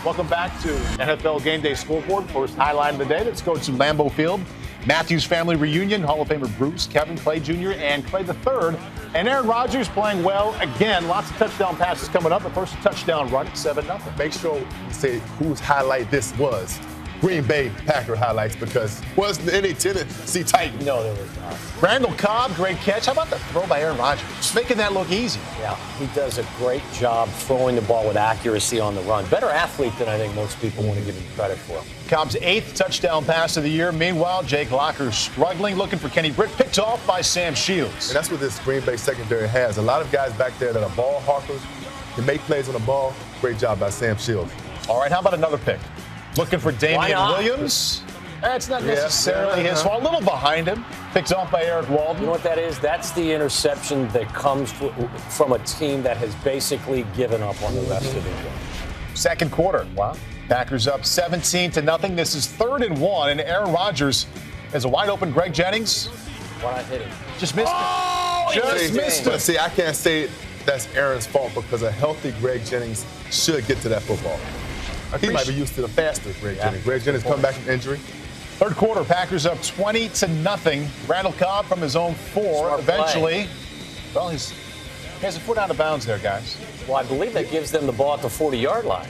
Welcome back to NFL Game Day Scoreboard. First highlight of the day. Let's go to Lambeau Field. Matthews family reunion. Hall of Famer Bruce, Kevin, Clay Jr., and Clay III. And Aaron Rodgers playing well again. Lots of touchdown passes coming up. The first touchdown run, 7-0. Make sure you say whose highlight this was. Green Bay Packer highlights, because wasn't any Tennessee Titan. No, there was not. Randall Cobb, great catch. How about the throw by Aaron Rodgers? Just making that look easy. Yeah, he does a great job throwing the ball with accuracy on the run. Better athlete than I think most people want to give him credit for. Cobb's 8th touchdown pass of the year. Meanwhile, Jake Locker struggling, looking for Kenny Britt, picked off by Sam Shields. And that's what this Green Bay secondary has. A lot of guys back there that are ball hawkers, can make plays on the ball. Great job by Sam Shields. All right, how about another pick? Looking for Damian Williams. That's not necessarily his fault. A little behind him. Picked off by Eric Walden. You know what that is? That's the interception that comes from a team that has basically given up on the rest of the game. Second quarter. Wow. Packers up 17-0. This is 3rd and 1, and Aaron Rodgers has a wide open Greg Jennings. Why not hit him? Just missed it. Just missed it. See, I can't say that's Aaron's fault, because a healthy Greg Jennings should get to that football. He might be used to the faster Greg Jennings. Greg Jennings come back from injury. Third quarter, Packers up 20-0. Randall Cobb from his own 4. Smart eventually, well, he has a foot out of bounds there, guys. Well, I believe that gives them the ball at the 40-yard line.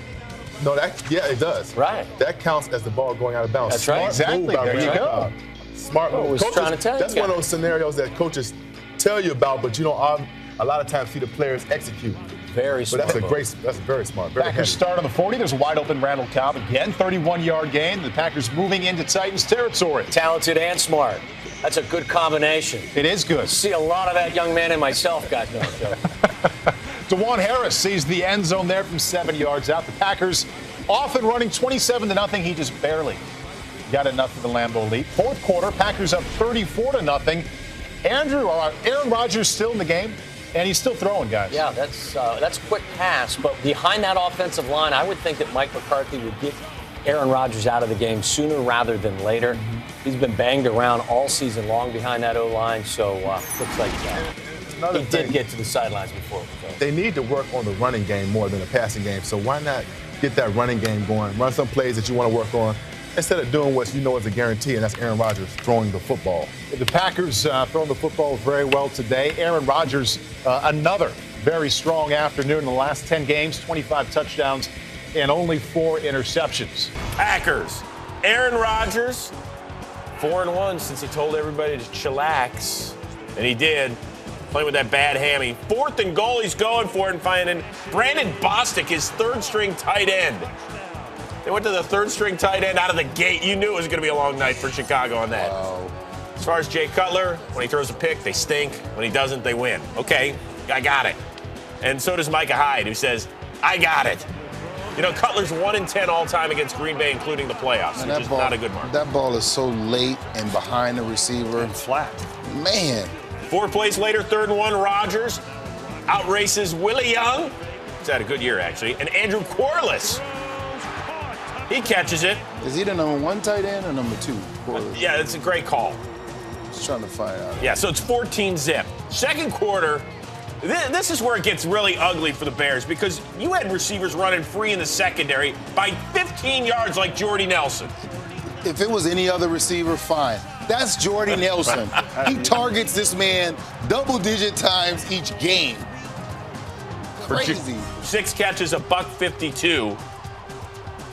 No, it does. Right. That counts as the ball going out of bounds. That's right. Exactly. There you go. Smart move. I was trying to tell you. That's one of those scenarios that coaches tell you about, but you don't a lot of times see the players execute. Very smart. But that's very smart. Very Packers start on the 40. There's a wide open Randall Cobb again. 31-yard gain. The Packers moving into Titans territory. Talented and smart. That's a good combination. It is good. See a lot of that young man in myself, guys. No, DeJuan Harris sees the end zone there from 7 yards out. The Packers off and running 27-0. He just barely got enough for the Lambeau lead. Fourth quarter, Packers up 34-0. Aaron Rodgers still in the game. And he's still throwing, guys. Yeah, that's quick pass. But behind that offensive line, I would think that Mike McCarthy would get Aaron Rodgers out of the game sooner rather than later. Mm-hmm. He's been banged around all season long behind that O-line, so looks like he did get to the sidelines before. So. They need to work on the running game more than the passing game. So why not get that running game going? Run some plays that you want to work on, instead of doing what you know is a guarantee, and that's Aaron Rodgers throwing the football. The Packers throwing the football very well today. Aaron Rodgers, another very strong afternoon in the last 10 games, 25 touchdowns and only 4 interceptions. Packers, Aaron Rodgers, 4-1 since he told everybody to chillax, and he did. Playing with that bad hammy. 4th and goal, he's going for it and finding Brandon Bostic, his 3rd-string tight end. They went to the 3rd-string tight end out of the gate. You knew it was going to be a long night for Chicago on that. Wow. As far as Jay Cutler, when he throws a pick, they stink. When he doesn't, they win. Okay, I got it. And so does Micah Hyde, who says, I got it. You know, Cutler's 1-10 all-time against Green Bay, including the playoffs, which is not a good mark. That ball is so late and behind the receiver. And flat. Man. 4 plays later, 3rd and 1, Rodgers outraces Willie Young. He's had a good year, actually. And Andrew Corliss. He catches it. Is he the number 1 tight end or number 2? Yeah, it's a great call. Just trying to find out. Yeah, so it's 14-zip. Second quarter, this is where it gets really ugly for the Bears, because you had receivers running free in the secondary by 15 yards like Jordy Nelson. If it was any other receiver, fine. That's Jordy Nelson. He targets this man double-digit times each game. Crazy. 6 catches, $152.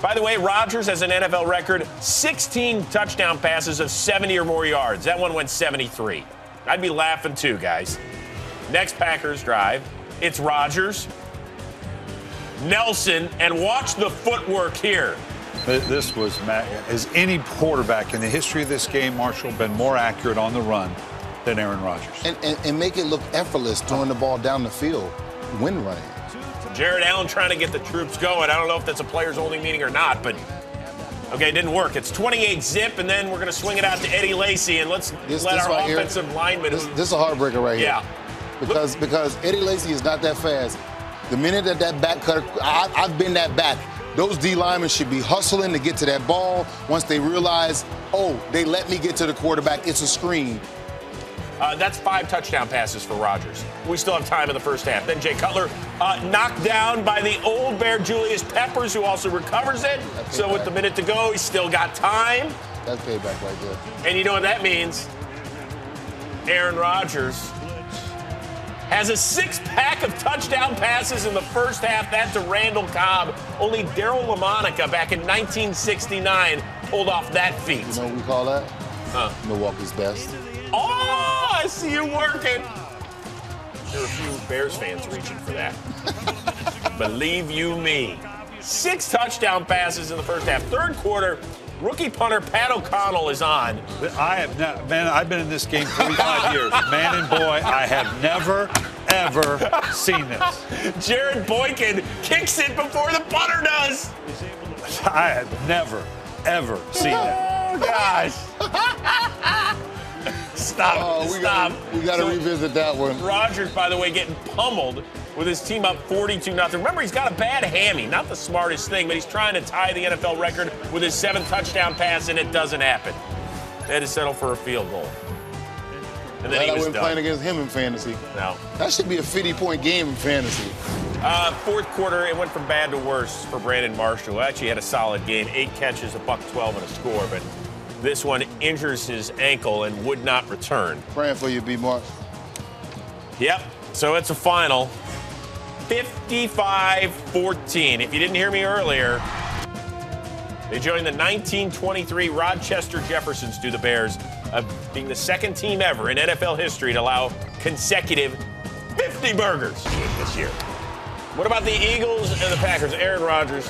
By the way, Rodgers has an NFL record, 16 touchdown passes of 70 or more yards. That one went 73. I'd be laughing too, guys. Next Packers drive, it's Rodgers, Nelson, and watch the footwork here. This was, has any quarterback in the history of this game, Marshall, been more accurate on the run than Aaron Rodgers? And make it look effortless throwing the ball down the field when running. Jared Allen trying to get the troops going. I don't know if that's a players-only meeting or not, but okay, it didn't work. It's 28-zip, and then we're going to swing it out to Eddie Lacy, and let's let our right offensive lineman. This is a heartbreaker right here. Yeah. Because Eddie Lacy is not that fast. The minute that back cutter, I've been that back. Those D linemen should be hustling to get to that ball. Once they realize, oh, they let me get to the quarterback, it's a screen. That's 5 touchdown passes for Rodgers. We still have time in the first half. Then Jay Cutler knocked down by the old Bear Julius Peppers, who also recovers it. So with the minute to go, he's still got time. That's payback right there. And you know what that means? Aaron Rodgers has a 6-pack of touchdown passes in the first half. That's to Randall Cobb. Only Daryl LaMonica back in 1969 pulled off that feat. You know what we call that? Milwaukee's best. Oh, I see you working. There are a few Bears fans reaching for that. Believe you me. 6 touchdown passes in the first half. Third quarter, rookie punter Pat O'Connell is on. I've been in this game 45 years. Man and boy, I have never, ever seen this. Jared Boykin kicks it before the punter does. I have never, ever seen that. Oh, gosh. Stop. We got to revisit that one. Rodgers, by the way, getting pummeled with his team up 42-0. Remember, he's got a bad hammy. Not the smartest thing, but he's trying to tie the NFL record with his 7th touchdown pass, and it doesn't happen. They had to settle for a field goal. And then he I was wasn't done. playing against him in fantasy. No. That should be a 50-point game in fantasy. Fourth quarter, it went from bad to worse for Brandon Marshall. Actually had a solid game. 8 catches, $112 and a score, but this one injures his ankle and would not return. Praying for you, B-Mark. Yep. So it's a final 55-14. If you didn't hear me earlier, they joined the 1923 Rochester Jeffersons to the Bears, being the second team ever in NFL history to allow consecutive 50 burgers this year. What about the Eagles and the Packers? Aaron Rodgers,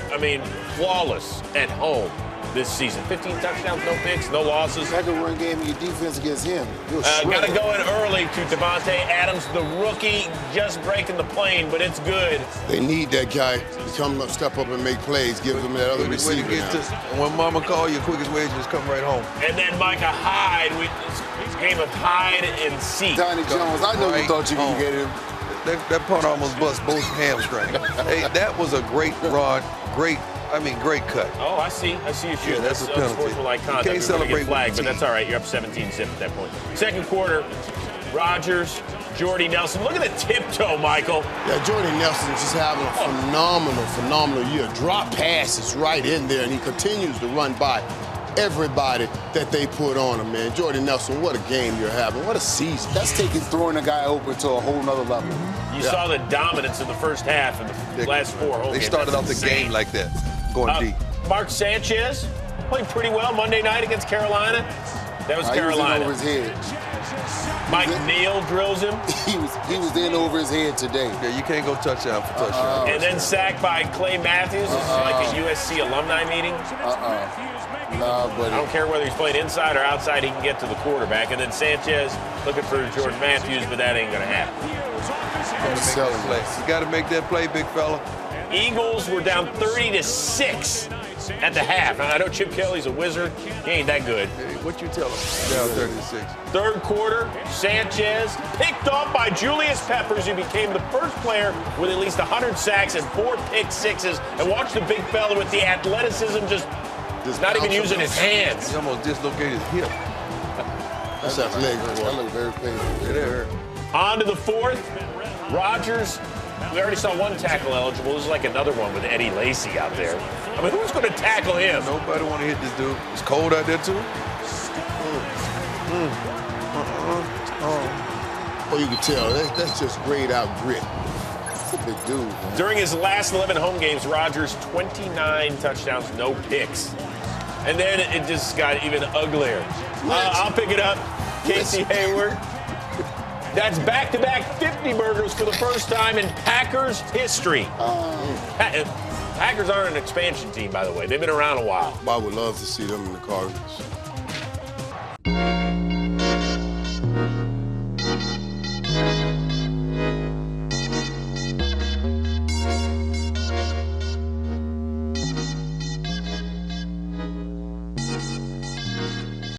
flawless at home this season. 15 touchdowns, no picks, no losses. Second run game in your defense against him. Got to go in early to Devontae Adams, the rookie, just breaking the plane, but it's good. They need that guy to come up, step up and make plays, give them that other receiver. And when mama call you, quickest way is just come right home. And then Micah Hyde, this game of hide and seek. Donnie Jones, I know you thought you could get him. That punt almost bust both hamstrings. Hey, that was a great rod, great cut. Oh, I see you shoot. Yeah, that's a penalty. Unsportsmanlike conduct. You can't celebrate flag, but with the that's all right. You're up 17-zip at that point. Second quarter, Rodgers, Jordy Nelson. Look at the tiptoe, Michael. Yeah, Jordy Nelson just having a phenomenal year. Drop passes right in there, and he continues to run by everybody that they put on him, man. Jordy Nelson, what a game you're having. What a season. That's taking throwing a guy open to a whole nother level. You saw the dominance in the first half and the last 4 home They games. started That's off the insane. game like that, going deep. Mark Sanchez played pretty well Monday night against Carolina. That was Carolina. He was in over his head. Mike Neal drills him. He was in over his head today. Yeah, you can't go touchdown for touchdown. And then sacked by Clay Matthews. This is like a USC alumni meeting. Nah, I buddy. don't care whether he's playing inside or outside, he can get to the quarterback. And then Sanchez looking for Jordan Matthews, but that ain't going to happen. You got to make that play, big fella. Eagles were down 30-6 at the half. Now, I know Chip Kelly's a wizard. He ain't that good. Hey, what you tell him? Down 36. Third quarter, Sanchez picked off by Julius Peppers, who became the first player with at least 100 sacks and 4 pick sixes. And watch the big fella with the athleticism just not even using his hands. He almost dislocated his hip. That's athletic. That looked very painful. It hurt. On to the fourth. Rodgers, we already saw one tackle eligible. This is like another one with Eddie Lacy out there. Who's going to tackle him? Nobody want to hit this dude. It's cold out there, too. Oh, you can tell. That's just grayed out grit. That's a big dude, man. During his last 11 home games, Rodgers 29 touchdowns, no picks. And then it just got even uglier. I'll pick it up. Casey Hayward. That's back-to-back 50 burgers for the first time in Packers history. Packers aren't an expansion team, by the way. They've been around a while. I would love to see them in the Cardinals.